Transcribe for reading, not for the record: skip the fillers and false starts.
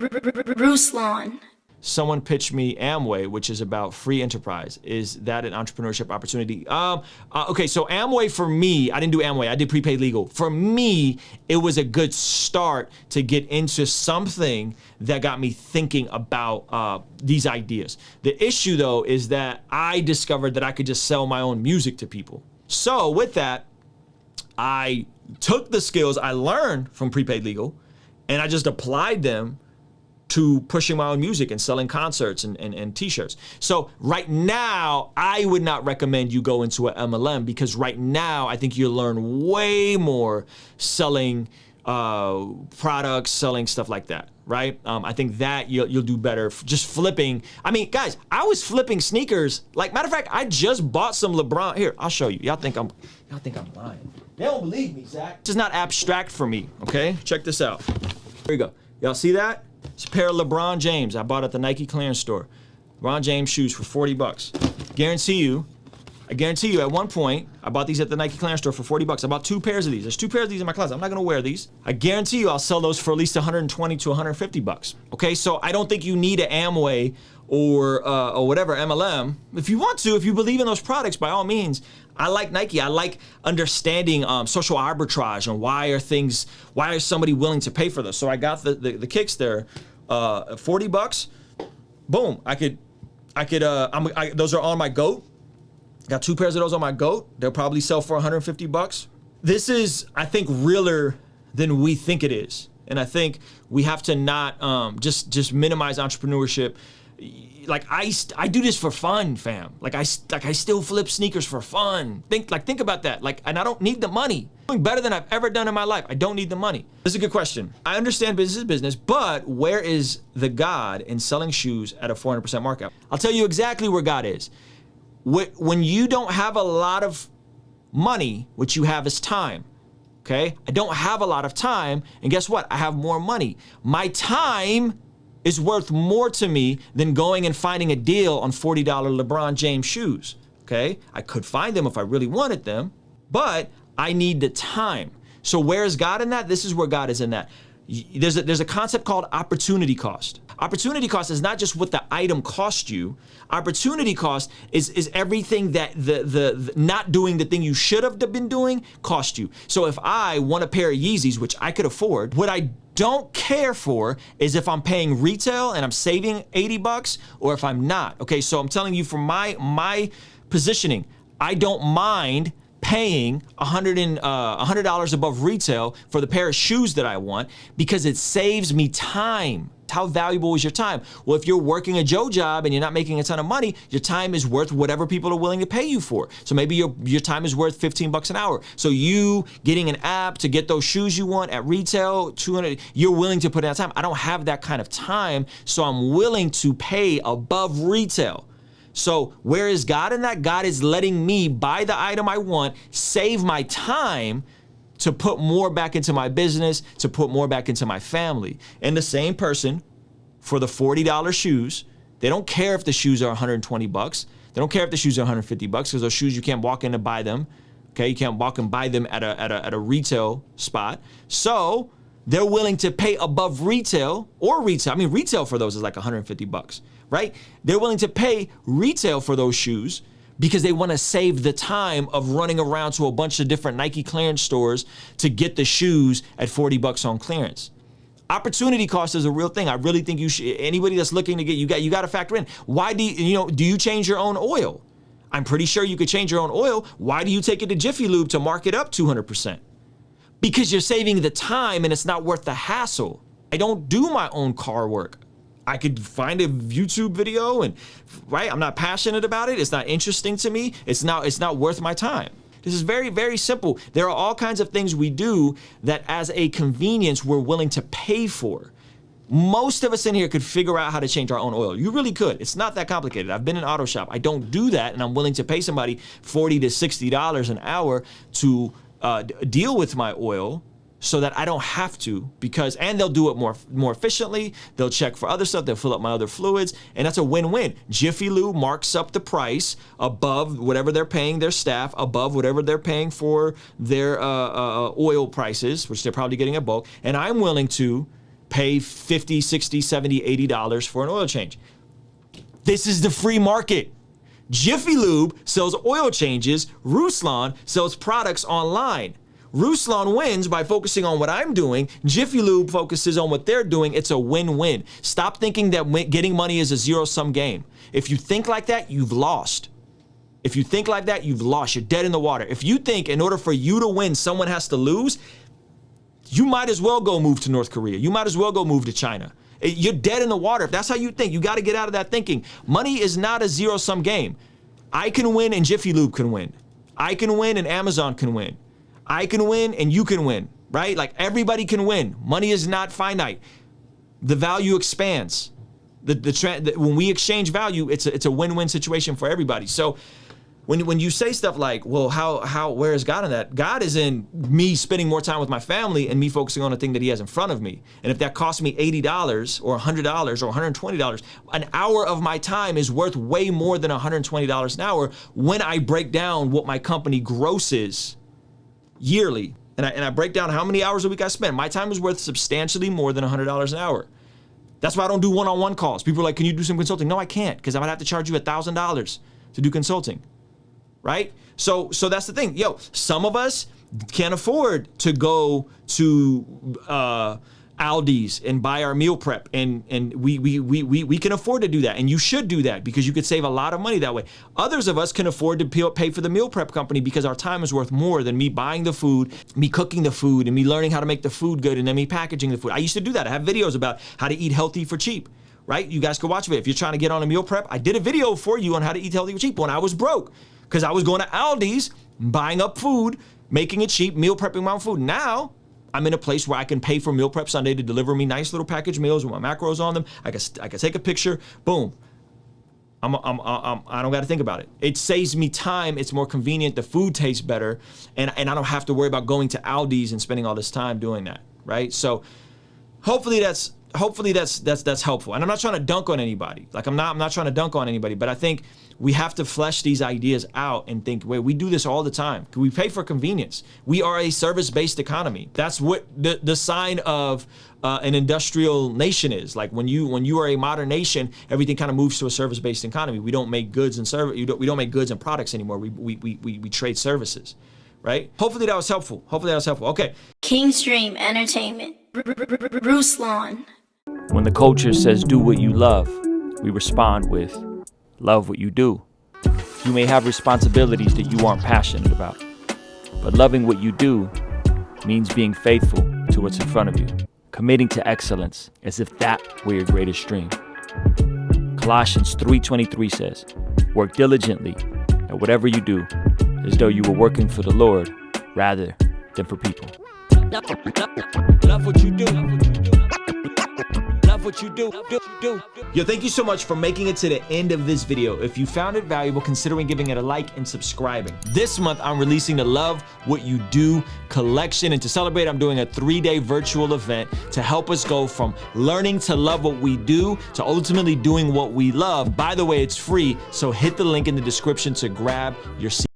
Ruslan. Someone pitched me Amway, which is about free enterprise. Is that an entrepreneurship opportunity? Okay, so Amway for me, I didn't do Amway, I did prepaid legal. For me, it was a good start to get into something that got me thinking about these ideas. The issue though is that I discovered that I could just sell my own music to people. So with that, I took the skills I learned from prepaid legal and I just applied them to pushing my own music and selling concerts and t-shirts. So right now, I would not recommend you go into an MLM because right now, I think you'll learn way more selling products, selling stuff like that, right? I think that you'll do better just flipping. I mean, guys, I was flipping sneakers. Like, matter of fact, I just bought some LeBron. Here, I'll show you. Y'all think I'm lying. They don't believe me, Zach. This is not abstract for me, okay? Check this out. Here you go. Y'all see that? It's a pair of LeBron James I bought at the Nike clearance store. LeBron James shoes for 40 bucks. I guarantee you at one point, I bought these at the Nike clearance store for 40 bucks. I bought 2 pairs of these. There's 2 pairs of these in my closet. I'm not gonna wear these. I guarantee you I'll sell those for at least 120 to 150 bucks. Okay, so I don't think you need an Amway or whatever, MLM. If you want to, if you believe in those products, by all means. I like Nike. I like understanding social arbitrage and why is somebody willing to pay for this? So I got the kicks there, 40 bucks. Boom. Those are on my GOAT. Got 2 pairs of those on my GOAT. They'll probably sell for 150 bucks. This is, I think, realer than we think it is. And I think we have to not just minimize entrepreneurship. Like I do this for fun, fam. Like I still flip sneakers for fun. Think about that. And I don't need the money. I'm doing better than I've ever done in my life. I don't need the money. This is a good question. I understand business is business, but where is the God in selling shoes at a 400% markup? I'll tell you exactly where God is. When you don't have a lot of money, what you have is time. Okay? I don't have a lot of time, and guess what? I have more money. My time is worth more to me than going and finding a deal on $40 LeBron James shoes, okay? I could find them if I really wanted them, but I need the time. So where is God in that? This is where God is in that. There's a concept called opportunity cost. Opportunity cost is not just what the item cost you. Opportunity cost is everything that the not doing the thing you should have been doing cost you. So if I want a pair of Yeezys, which I could afford, what I don't care for is if I'm paying retail and I'm saving 80 bucks or if I'm not. Okay, so I'm telling you from my positioning, I don't mind paying $100 above retail for the pair of shoes that I want because it saves me time. How valuable is your time? Well, if you're working a Joe job and you're not making a ton of money, your time is worth whatever people are willing to pay you for. So maybe your time is worth 15 bucks an hour. So you getting an app to get those shoes you want at retail, 200, you're willing to put in that time. I don't have that kind of time, so I'm willing to pay above retail. So where is God in that? God is letting me buy the item I want, save my time to put more back into my business, to put more back into my family. And the same person for the $40 shoes, they don't care if the shoes are 120 bucks. They don't care if the shoes are 150 bucks because those shoes you can't walk in and buy them. Okay, you can't walk and buy them at a retail spot. So they're willing to pay above retail or retail. I mean, retail for those is like 150 bucks, right? They're willing to pay retail for those shoes because they want to save the time of running around to a bunch of different Nike clearance stores to get the shoes at 40 bucks on clearance. Opportunity cost is a real thing. I really think you should, anybody that's looking to get, you got to factor in. Why do you change your own oil? I'm pretty sure you could change your own oil. Why do you take it to Jiffy Lube to mark it up 200%? Because you're saving the time and it's not worth the hassle. I don't do my own car work. I could find a YouTube video and, right, I'm not passionate about it. It's not interesting to me. It's not worth my time. This is very, very simple. There are all kinds of things we do that as a convenience we're willing to pay for. Most of us in here could figure out how to change our own oil. You really could. It's not that complicated. I've been in an auto shop. I don't do that, and I'm willing to pay somebody $40 to $60 an hour to deal with my oil so that I don't have to, and they'll do it more efficiently. They'll check for other stuff. They'll fill up my other fluids, and that's a win-win. Jiffy Lube marks up the price above whatever they're paying their staff, above whatever they're paying for their oil prices, which they're probably getting at bulk, and I'm willing to pay $50, $60, $70, $80 for an oil change. This is the free market. Jiffy Lube sells oil changes. Ruslan sells products online. Ruslan wins by focusing on what I'm doing. Jiffy Lube focuses on what they're doing. It's a win-win. Stop thinking that getting money is a zero-sum game. If you think like that, you've lost. If you think like that, you've lost. You're dead in the water. If you think in order for you to win, someone has to lose, you might as well go move to North Korea. You might as well go move to China. You're dead in the water. If that's how you think, you got to get out of that thinking. Money is not a zero-sum game. I can win and Jiffy Lube can win. I can win and Amazon can win. I can win and you can win, right? Like everybody can win. Money is not finite. The value expands. When we exchange value, it's a win-win situation for everybody. So when you say stuff like, well, where is God in that? God is in me spending more time with my family and me focusing on the thing that he has in front of me. And if that costs me $80 or $100 or $120, an hour of my time is worth way more than $120 an hour when I break down what my company grosses yearly. And I break down how many hours a week I spend. My time is worth substantially more than $100 an hour. That's why I don't do one-on-one calls. People are like, can you do some consulting? No, I can't, because I might have to charge you $1,000 to do consulting, right? So that's the thing. Yo, some of us can't afford to go to Aldi's and buy our meal prep, and we can afford to do that, and you should do that because you could save a lot of money that way. Others of us can afford to pay for the meal prep company because our time is worth more than me buying the food, me cooking the food, and me learning how to make the food good, and then me packaging the food. I used to do that. I have videos about how to eat healthy for cheap, right? You guys can watch it. If you're trying to get on a meal prep, I did a video for you on how to eat healthy for cheap when I was broke, because I was going to Aldi's, buying up food, making it cheap, meal prepping my own food. Now, I'm in a place where I can pay for Meal Prep Sunday to deliver me nice little packaged meals with my macros on them. I can take a picture, boom. I don't got to think about it. It saves me time. It's more convenient. The food tastes better, and I don't have to worry about going to Aldi's and spending all this time doing that, right? So hopefully that's helpful. And I'm not trying to dunk on anybody. Like I'm not trying to dunk on anybody, but I think we have to flesh these ideas out and think, wait, we do this all the time. We pay for convenience. We are a service-based economy. That's what the sign of an industrial nation is. Like when you are a modern nation, everything kind of moves to a service-based economy. We don't make goods and we don't make goods and products anymore. We trade services, right? Hopefully that was helpful. Okay. Kingstream Entertainment. Ruslan. When the culture says do what you love, we respond with love what you do. You may have responsibilities that you aren't passionate about, but loving what you do means being faithful to what's in front of you, committing to excellence as if that were your greatest dream. Colossians 3:23 says, work diligently at whatever you do, as though you were working for the Lord rather than for people. Love what you do. Love what you do. Yo, thank you so much for making it to the end of this video. If you found it valuable, considering giving it a like and subscribing. This month, I'm releasing the Love What You Do collection. And to celebrate, I'm doing a 3-day virtual event to help us go from learning to love what we do to ultimately doing what we love. By the way, it's free, so hit the link in the description to grab your seat.